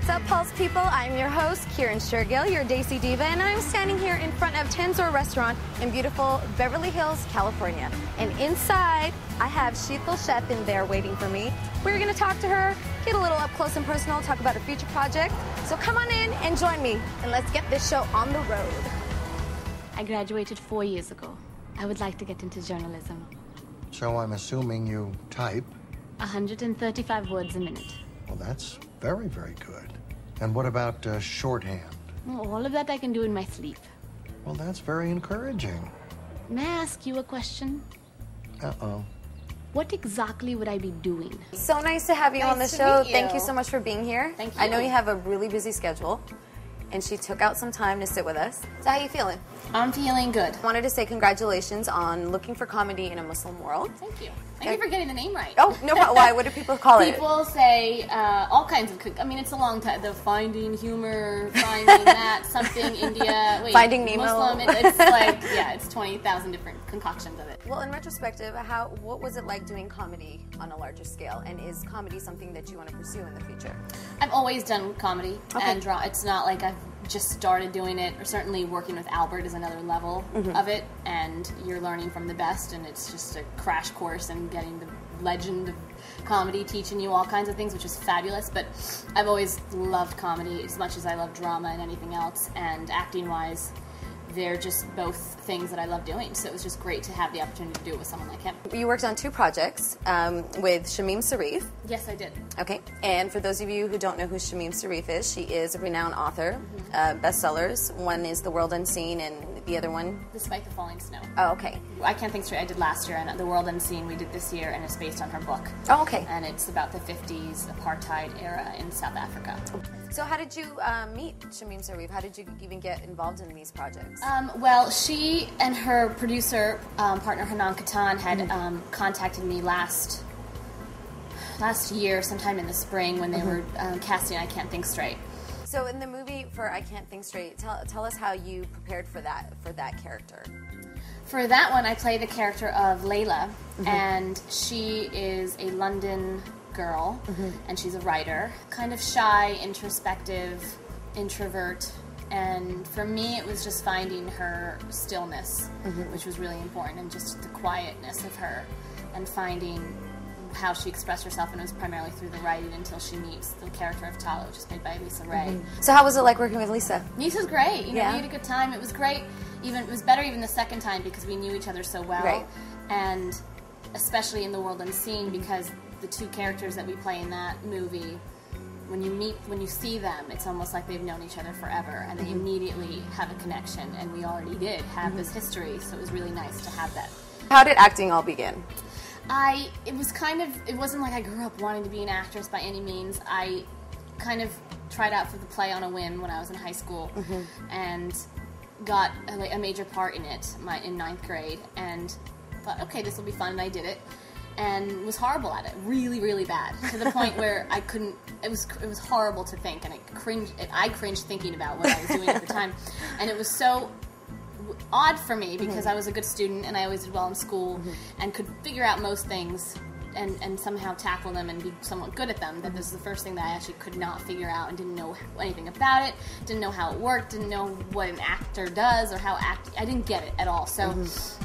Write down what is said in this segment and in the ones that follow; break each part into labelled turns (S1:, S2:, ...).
S1: What's up, Pulse people? I'm your host, Kieran Shergill, your Daisy Diva, and I'm standing here in front of Tenzor Restaurant in beautiful Beverly Hills, California. And inside, I have Sheetal Sheth in there waiting for me. We're going to talk to her, get a little up close and personal, talk about her future project. So come on in and join me, and let's get this show on the road.
S2: I graduated 4 years ago. I would like to get into journalism.
S3: So I'm assuming you type?
S2: 135 words a minute.
S3: Well, that's very, very good. And what about shorthand?
S2: Well, all of that I can do in my sleep.
S3: Well, that's very encouraging.
S2: May I ask you a question?
S3: Uh-oh.
S2: What exactly would I be doing?
S1: So nice to have you on the show. Thank you so much for being here.
S2: Thank you.
S1: I know you have a really busy schedule, and she took out some time to sit with us. So how are you feeling?
S2: I'm feeling good.
S1: I wanted to say congratulations on looking for comedy in a Muslim world.
S2: Thank you. Thank you for getting the name right.
S1: Oh, no, why? What do people call it?
S2: People say all kinds of, I mean, it's a long time. The finding humor, finding that, something, India, wait,
S1: Finding Nemo.
S2: Muslim, it's like, yeah, it's 20,000 different concoctions of it.
S1: Well, in retrospective, what was it like doing comedy on a larger scale? And is comedy something that you want to pursue in the future?
S2: I've always done comedy and drama. It's not like I've just started doing it, or certainly working with Albert is another level of it, and you're learning from the best, and it's just a crash course and getting the legend of comedy teaching you all kinds of things, which is fabulous. But I've always loved comedy as much as I love drama and anything else, and acting wise, they're just both things that I love doing, so it was just great to have the opportunity to do it with someone like him. You worked on 2 projects with Shamim Sarif. Yes, I did.
S1: Okay, and for those of you who don't know who Shamim Sarif is, she is a renowned author, bestsellers. One is The World Unseen, and the other one?
S2: Despite the Falling Snow.
S1: Oh, okay.
S2: I Can't Think Straight I did last year, and The World Unseen we did this year, and it's based on her book.
S1: Oh, okay.
S2: And it's about the 50s apartheid era in South Africa.
S1: So how did you meet Shamim Sarif? How did you even get involved in these projects?
S2: Well, she and her producer, partner Hanan Katan, had contacted me last year, sometime in the spring, when they were casting I Can't Think Straight.
S1: So in the movie for I Can't Think Straight, tell us how you prepared for that character.
S2: For that one, I play the character of Layla, and she is a London girl, and she's a writer, kind of shy, introspective, introvert. And for me, it was just finding her stillness, which was really important, and just the quietness of her, and finding how she expressed herself, and it was primarily through the writing until she meets the character of Tala, which is played by Lisa Ray.
S1: So how was it like working with Lisa?
S2: Lisa's great. You know, we had a good time. It was great. It was better even the second time because we knew each other so well.
S1: Right.
S2: And especially in The World Unseen, because the 2 characters that we play in that movie, when you see them, it's almost like they've known each other forever, and they immediately have a connection, and we already did have this history, so it was really nice to have that.
S1: How did acting all begin?
S2: It wasn't like I grew up wanting to be an actress by any means. I kind of tried out for the play on a whim when I was in high school, and got a major part in it in 9th grade, and thought, okay, this will be fun, and I did it. And was horrible at it, really, really bad, to the point where I couldn't. It was horrible to think, and I cringed thinking about what I was doing at the time, and it was so odd for me because I was a good student and I always did well in school and could figure out most things and somehow tackle them and be somewhat good at them. That this is the first thing that I actually could not figure out and didn't know anything about it, didn't know how it worked, didn't know what an actor does or how I didn't get it at all. So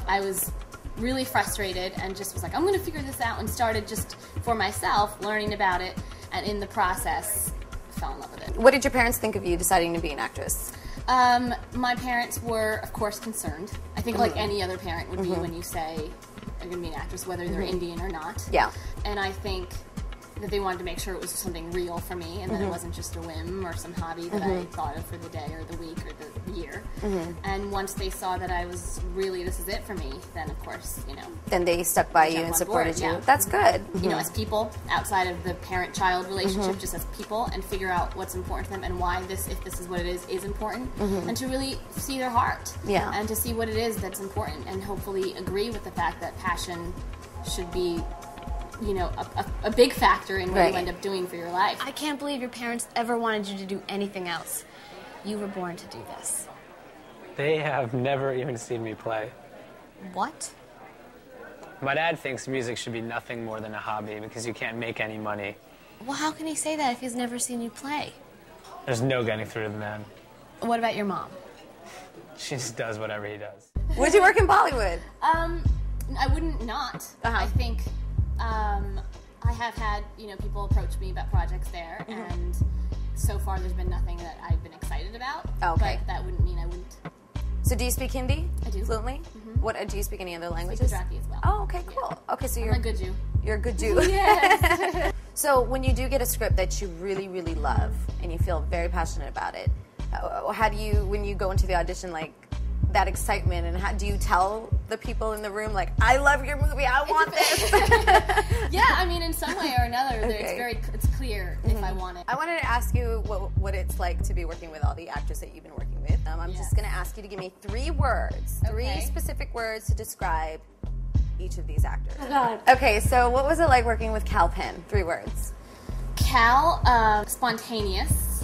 S2: I was really frustrated and just was like, I'm going to figure this out, and started just for myself learning about it, and in the process fell in love with it.
S1: What did your parents think of you deciding to be an actress?
S2: My parents were, of course, concerned. I think like any other parent would be when you say you're going to be an actress, whether they're Indian or not.
S1: Yeah.
S2: And I think that they wanted to make sure it was something real for me, and that it wasn't just a whim or some hobby that I thought of for the day or the week or the year. And once they saw that I was really, this is it for me, then of course,
S1: Then they stuck by you and supported you. That's good.
S2: You know, as people, outside of the parent-child relationship, just as people, and figure out what's important to them and why this, if this is what it is important, and to really see their heart.
S1: Yeah.
S2: And to see what it is that's important, and hopefully agree with the fact that passion should be a big factor in what you end up doing for your life.
S4: I can't believe your parents ever wanted you to do anything else. You were born to do this.
S5: They have never even seen me play.
S4: What?
S5: My dad thinks music should be nothing more than a hobby because you can't make any money.
S4: Well, how can he say that if he's never seen you play?
S5: There's no getting through to the man.
S4: What about your mom?
S5: She just does whatever he does.
S1: Would you work in Bollywood?
S2: I wouldn't not. I think I have had, people approach me about projects there, and so far there's been nothing that I've been excited about.
S1: Oh, okay.
S2: But that wouldn't mean I wouldn't.
S1: So do you speak Hindi?
S2: I do.
S1: Fluently? What, do you speak any other languages?
S2: Gujarati as well.
S1: Oh, okay, cool. Okay, so you're
S2: I'm a good Jew.
S1: You're a good Jew.
S2: Yes.
S1: So when you do get a script that you really, really love and you feel very passionate about it, how do you, when you go into the audition, like, that excitement, and how do you tell the people in the room, like, I love your movie, I want this?
S2: Yeah, I mean, in some way or another, it's clear if I want it.
S1: I wanted to ask you what it's like to be working with all the actors that you've been working with. I'm just going to ask you to give me 3 words, 3 specific words to describe each of these actors.
S4: Oh, God.
S1: Okay, so what was it like working with Cal Penn? 3 words.
S2: Cal, spontaneous,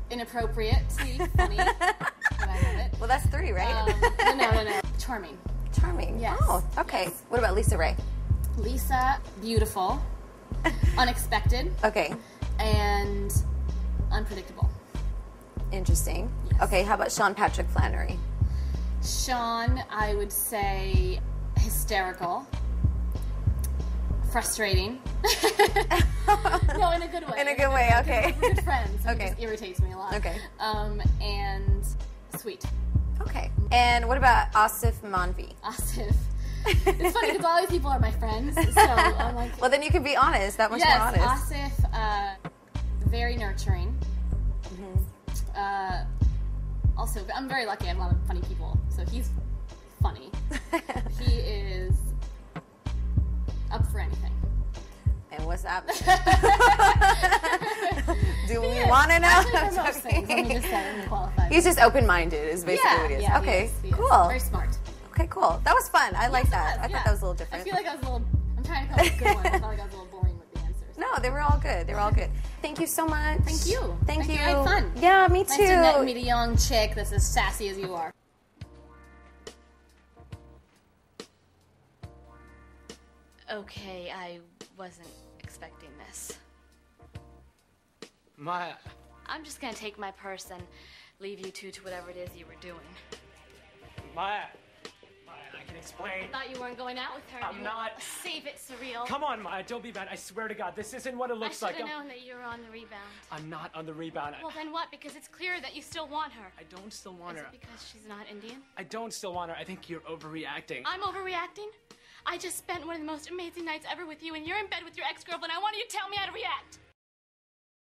S2: inappropriately funny. But I love it.
S1: Well, that's 3, right?
S2: No. Charming.
S1: Charming.
S2: Yes.
S1: Oh, okay.
S2: Yes.
S1: What about Lisa Ray?
S2: Lisa, beautiful, unexpected,
S1: Okay.
S2: and unpredictable.
S1: Interesting.
S2: Yes.
S1: Okay, how about Sean Patrick Flannery?
S2: Sean, I would say hysterical, frustrating. No, in a good way.
S1: In a good way, okay.
S2: We're good friends. So
S1: Okay.
S2: It just irritates me a lot.
S1: Okay.
S2: And sweet.
S1: Okay. And what about Asif Manvi?
S2: Asif. It's funny because all these people are my friends, so I'm like...
S1: Well, then you can be honest, that much more honest.
S2: Yes, Asif, very nurturing. Also, I'm very lucky. I have a lot of funny people, so he's funny. He is up for anything.
S1: And what's up? Do we want to know?
S2: Actually, for most things, let me just say, I'm qualified.
S1: He's just open-minded is basically what he is.
S2: Yeah,
S1: Okay,
S2: he is.
S1: cool.
S2: Very smart.
S1: Okay, cool. That was fun. I like that. I
S2: Yeah.
S1: thought that was a little different.
S2: I feel like I was a little... I'm trying to come up with good ones. I felt like I was a little boring with the answers.
S1: No, they were all good. They were all good. Thank you so much.
S2: Thank you.
S1: Thank you.
S2: I had fun.
S1: Yeah, me too.
S2: Nice to meet a young chick that's as sassy as you are.
S4: Okay, I wasn't expecting this.
S5: Maya.
S4: I'm just gonna take my purse and leave you two to whatever it is you were doing.
S5: Maya, I can explain.
S4: I thought you weren't going out with her.
S5: I'm not.
S4: Save it, Surreal.
S5: Come on, Maya, don't be bad. I swear to God, this isn't what it looks
S4: I
S5: like.
S4: should have known that you were on the rebound.
S5: I'm not on the rebound.
S4: Well, then what? Because it's clear that you still want her.
S5: I don't still want
S4: Is
S5: her.
S4: it because she's not Indian?
S5: I don't still want her. I think you're overreacting.
S4: I'm overreacting? I just spent one of the most amazing nights ever with you, and you're in bed with your ex-girlfriend. I want you to tell me how to react.